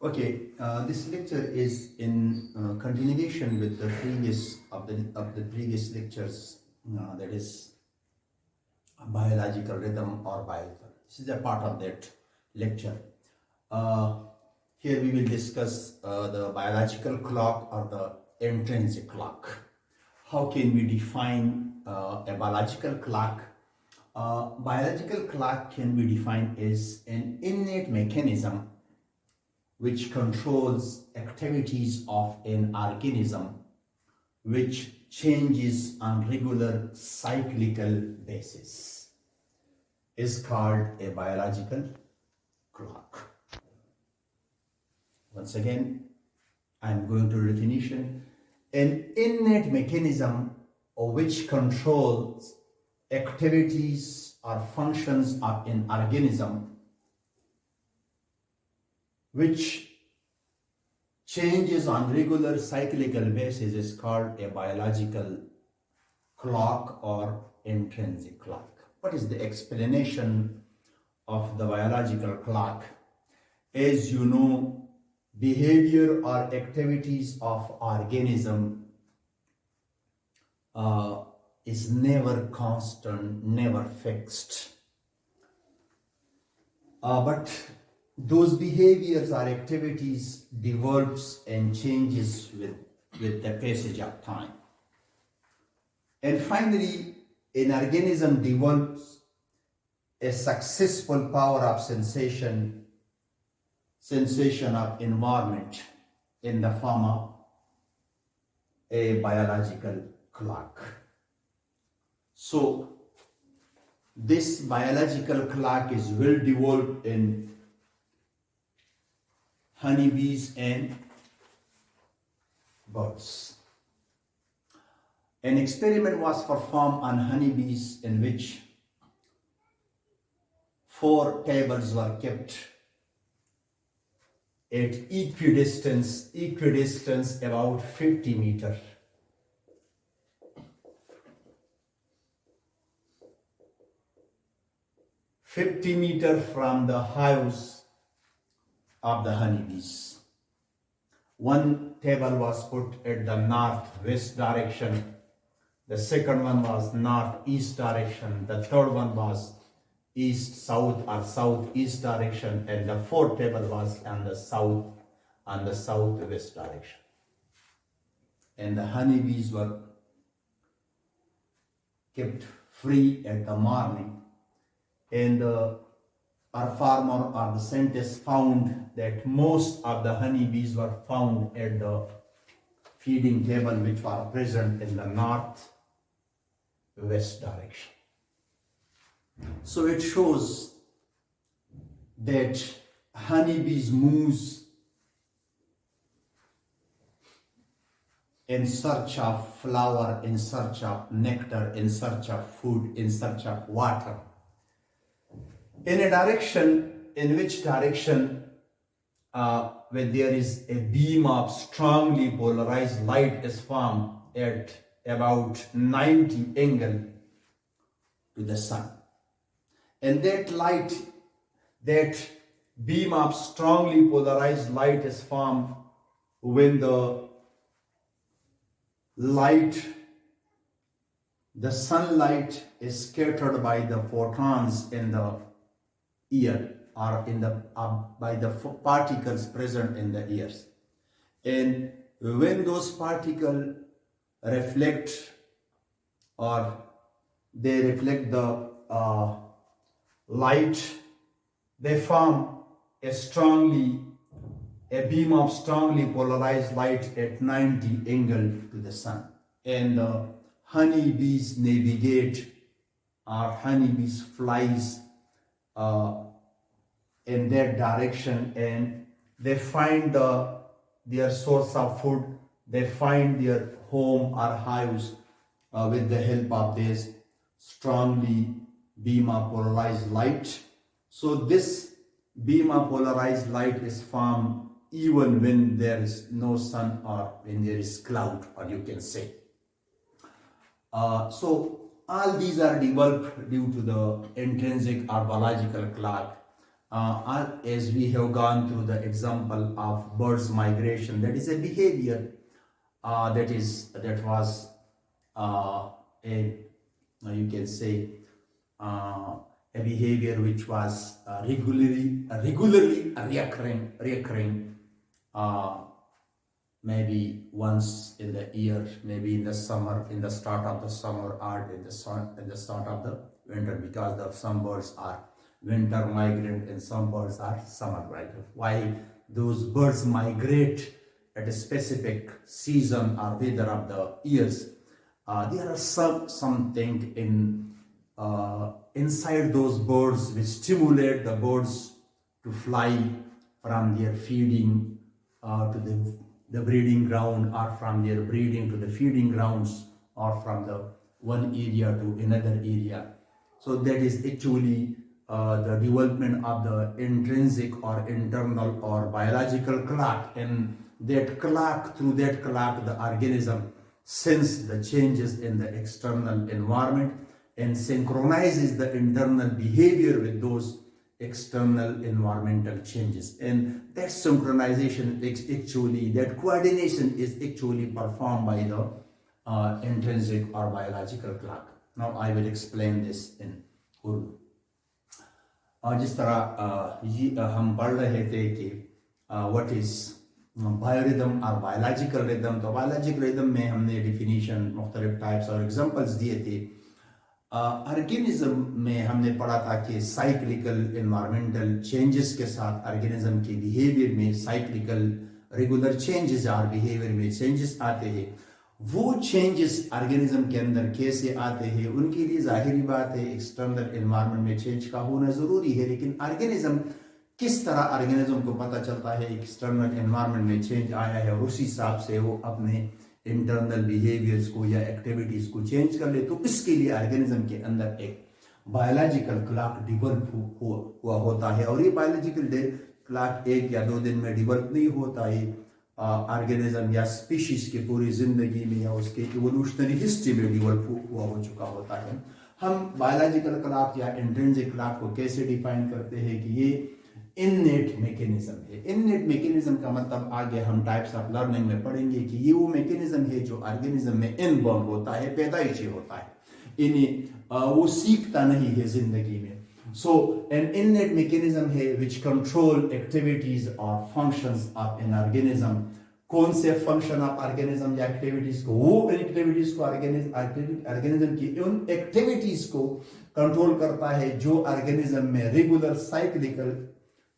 Okay, this lecture is in continuation with the previous of the previous lectures. That is biological rhythm or biorhythm. This is a part of that lecture. Uh, Here we will discuss the biological clock or the intrinsic clock. How can we define a biological clock? Biological clock can be defined as an innate mechanism which controls activities of an organism which changes on regular cyclical basis is called a biological clock. Once again, I'm going to definition. An innate mechanism which controls activities or functions of an organism which changes on regular cyclical basis is called a biological clock or intrinsic clock. What is the explanation of the biological clock? As you know, behavior or activities of organism is never constant, never fixed. But those behaviors or activities develops and changes with the passage of time. And finally, an organism develops a successful power of sensation of environment in the form of a biological clock. So this biological clock is well developed in honeybees and birds. An experiment was performed on honeybees in which 4 tables were kept at equidistance about 50 meters. From the hives of the honeybees. One table was put at the northwest direction, the second one was northeast direction, the third one was east south or southeast direction, and the fourth table was on the southwest direction. And the honeybees were kept free at the morning, and our farmer or the scientist found that most of the honeybees were found at the feeding table which were present in the northwest direction. So it shows that honeybees moves in search of flower, in search of nectar, in search of food, in search of water, in a direction, in which direction when there is a beam of strongly polarized light is formed at about 90 angle to the sun. And that beam of strongly polarized light is formed when the sunlight is scattered by the photons in the ear or by the particles present in the ears. And when those particles reflect or they reflect the light, they form a beam of strongly polarized light at 90 angle to the sun. And honeybees navigate or honeybees flies in that direction, and they find their source of food, they find their home or hives with the help of this strongly beam of polarized light. So this beam of polarized light is formed even when there is no sun or when there is cloud, or you can say. So all these are developed due to the intrinsic or biological clock. as we have gone through the example of birds migration, that is a behavior that was you can say a behavior which was regularly recurring, maybe once in the year, maybe in the summer, in the start of the summer, or in the start of the winter, because some birds are winter migrant and some birds are summer migrant. Why those birds migrate at a specific season or weather of the years? There are something inside those birds which stimulate the birds to fly from their feeding to the breeding ground, or from their breeding to the feeding grounds, or from the one area to another area. So that is actually the development of the intrinsic or internal or biological clock, and that clock, through that clock, the organism sense the changes in the external environment and synchronizes the internal behavior with those external environmental changes. And that synchronization that coordination is actually performed by the intrinsic or biological clock. Now I will explain this in Urdu. जिस तरह हम पढ़ रहे थे कि what is biorhythm और biological rhythm, तो biological rhythm में हमने डिफिनीशन, मुख्तलिफ टाइप्स और एग्जांपल्स दिए थे. ऑर्गेनिज्म में हमने पढ़ा था कि साइक्लिकल एनवायरमेंटल चेंजेस के साथ ऑर्गेनिज्म के बिहेवियर में साइक्लिकल रेगुलर चेंजेस और बिहेवियर में चेंजेस आते हैं. वो चेंजेस ऑर्गेनिज्म के अंदर कैसे आते हैं, उनके लिए जाहिरी बात है एक्सटर्नल एनवायरनमेंट में चेंज का होना ज़रूरी है. लेकिन ऑर्गेनिज्म, किस तरह ऑर्गेनिज्म को पता चलता है एक्सटर्नल एनवायरनमेंट में चेंज आया है, और उस हिसाब से वो अपने इंटरनल बिहेवियर्स को या एक्टिविटीज़ को चेंज कर ले. तो इसके लिए ऑर्गेनिज्म के अंदर एक बायोलॉजिकल क्लॉक डिवेल्प हुआ होता है. और ये बायोलॉजिकल क्लॉक 1 या 2 दिन में डिवेल्प नहीं होता है. ऑर्गेनिज्म या स्पीशीज की पूरी जिंदगी में या उसके इवोल्यूशनरी हिस्ट्री में डेवलप हुआ हो चुका होता है. हम बायोलॉजिकल क्लॉक या इंट्रिंसिक क्लॉक को कैसे डिफाइन करते हैं कि ये इननेट मैकेनिज्म है. इननेट मैकेनिज्म का मतलब आगे हम टाइप्स ऑफ लर्निंग में पढ़ेंगे कि ये वो मैकेनिज्म है जो ऑर्गेनिज्म में इनबॉर्न होता है, पैदाइशी होता है, इन्हें वो सीखता नहीं है जिंदगी में. So an innate mechanism है which control activities or functions of an organism. कौन से फंक्शन ऑफ ऑर्गेनिज्म या एक्टिविटीज को, वो एक्टिविटीज को ऑर्गेनिज्म की उन एक्टिविटीज को कंट्रोल करता है जो ऑर्गेनिज्म में रेगुलर साइक्लिकल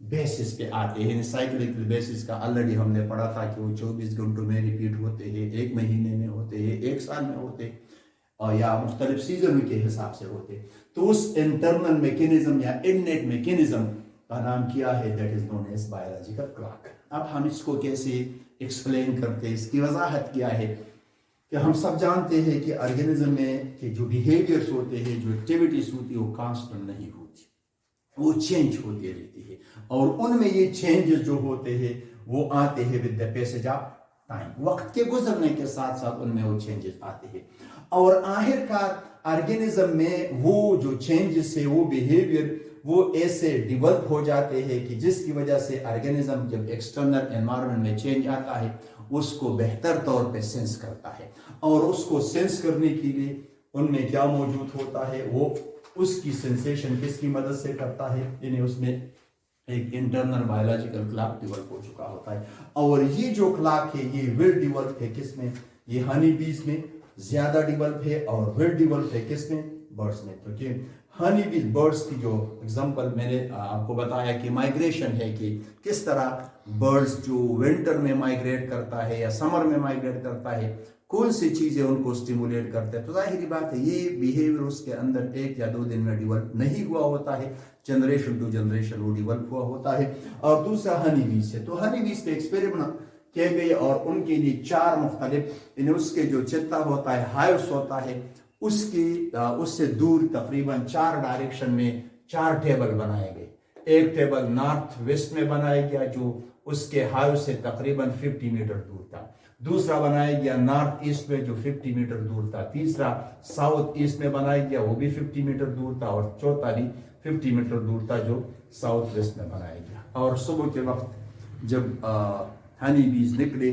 बेसिस पे आते हैं. साइक्लिकल बेसिस का ऑलरेडी हमने पढ़ा था कि वो 24 घंटों में रिपीट होते हैं, 1 महीने में होते हैं, 1 साल में होते हैं, और या मुख्तलिफ सीजन के हिसाब से होते. तो उस इंटरनल मैकेनिज्म या इननेट मैकेनिज्म का नाम क्या है? That is known as biological clock. अब हम इसको कैसे एक्सप्लेन करते हैं, इसकी वजाहत क्या है कि हम सब जानते हैं कि ऑर्गेनिज्म में के जो बिहेवियर्स होते हैं, जो एक्टिविटीज होती है, वो कांस्टेंट नहीं होती, वो चेंज होती रहती है. और उनमें ये चेंजेस जो होते हैं वो आते हैं with the passage of time. वक्त के गुजरने के साथ साथ उनमें वो चेंजेस आते हैं. और आखिरकार ऑर्गेनिज्म में वो जो चेंजेस है, वो बिहेवियर वो ऐसे डेवलप हो जाते हैं कि जिसकी वजह से ऑर्गेनिज्म जब एक्सटर्नल एनवायरनमेंट में चेंज आता है उसको बेहतर तौर पे सेंस करता है. और उसको सेंस करने के लिए उनमें क्या मौजूद होता है, वो उसकी सेंसेशन किसकी मदद से करता है, यानी उसमें एक इंटरनल बायोलॉजिकल क्लॉक डेवलप हो चुका होता है. और ये जो क्लॉक है ये वेल डेवलप है किसमें? ये हनी बीज में ज्यादा डेवलप है, और वेल डेवलप है किसमें? बर्ड्स में. तो कि हनी बीज बर्ड्स की जो एग्जांपल मैंने आपको बताया कि माइग्रेशन है, कि किस तरह बर्ड्स जो विंटर में माइग्रेट करता है या समर में माइग्रेट करता है, कौन सी चीजें उनको स्टिमुलेट करते हैं. तो जाहिर बात है ये बिहेवियर उसके अंदर 1 या 2 दिन में डेवलप नहीं हुआ होता है, जनरेशन टू जनरेशन वो डेवलप हुआ होता है. और दूसरा हनी बीज है. तो हनी बीज पे एक्सपेरिमेंट किए गए और उनके लिए 4 मुख्तलिफ, उसके जो चित्ता होता है, हाइव्स होता है, उससे दूर तकरीबन 4 डायरेक्शन में 4 टेबल बनाए गए. एक टेबल नॉर्थ वेस्ट में बनाया गया जो उसके हाइव से तकरीबन 50 मीटर दूर था. दूसरा बनाया गया नॉर्थ ईस्ट में जो 50 मीटर दूर था. तीसरा साउथ ईस्ट में बनाया गया, वो भी 50 मीटर दूर था. और चौथा भी 50 मीटर दूर था जो साउथ वेस्ट में बनाया गया। और सुबह के वक्त जब हनी बीज निकले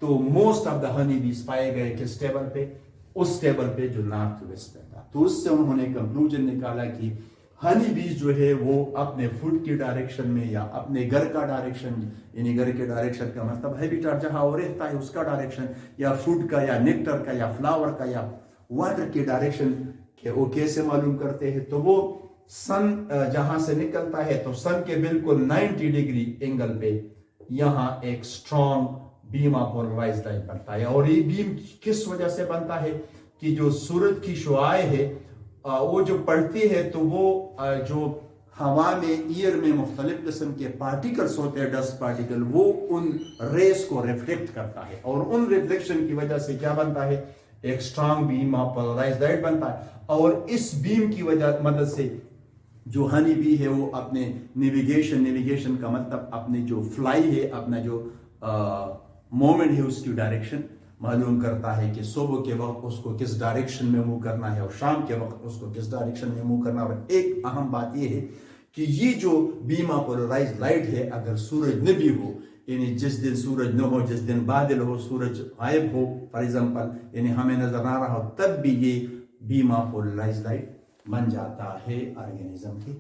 तो मोस्ट ऑफ द हनी बीज पाए गए किस टेबल पे, उस टेबल पे जो नॉर्थ वेस्ट में था। तो उससे उन्होंने कंक्लूजन निकाला कि हनी बीज जो है वो अपने फूड की डायरेक्शन में या अपने घर का डायरेक्शन, यानी घर के डायरेक्शन का मतलब हैबिटेट जहां वो रहता है उसका डायरेक्शन, या फूड का या नेक्टर का या फ्लावर का या वाटर के डायरेक्शन के वो कैसे मालूम करते हैं। तो वो सन जहां से निकलता है तो सन के बिल्कुल 90 डिग्री एंगल पे यहाँ एक strong beam of polarised light बनता है। और ये बीम किस वजह से बनता है कि जो सूरज की शुआएं है वो जो पड़ती है तो वो जो हवा में एयर में मुख्तलिफ किस्म के पार्टिकल्स होते हैं, डस्ट पार्टिकल, वो उन रेस को रिफ्लेक्ट करता है और उन रिफ्लेक्शन की वजह से क्या बनता है, एक strong beam of polarised light बनता है। और इस बीम की वजह मदद से जो हनी बी है वो अपने नेविगेशन का मतलब अपने जो फ्लाई है, अपना जो मोमेंट है उसकी डायरेक्शन मालूम करता है कि सुबह के वक्त उसको किस डायरेक्शन में मूव करना है और शाम के वक्त उसको किस डायरेक्शन में मूव करना है। और एक अहम बात यह है कि ये जो बीम ऑफ पोलराइज्ड लाइट है, अगर सूरज न भी हो, यानी जिस दिन सूरज न हो, जिस दिन बादल हो, सूरज गायब हो फॉर एग्जांपल, यानी हमें नजर ना रहा हो, तब भी ये बीम ऑफ पोलराइज्ड लाइट बन जाता है ऑर्गेनिज्म की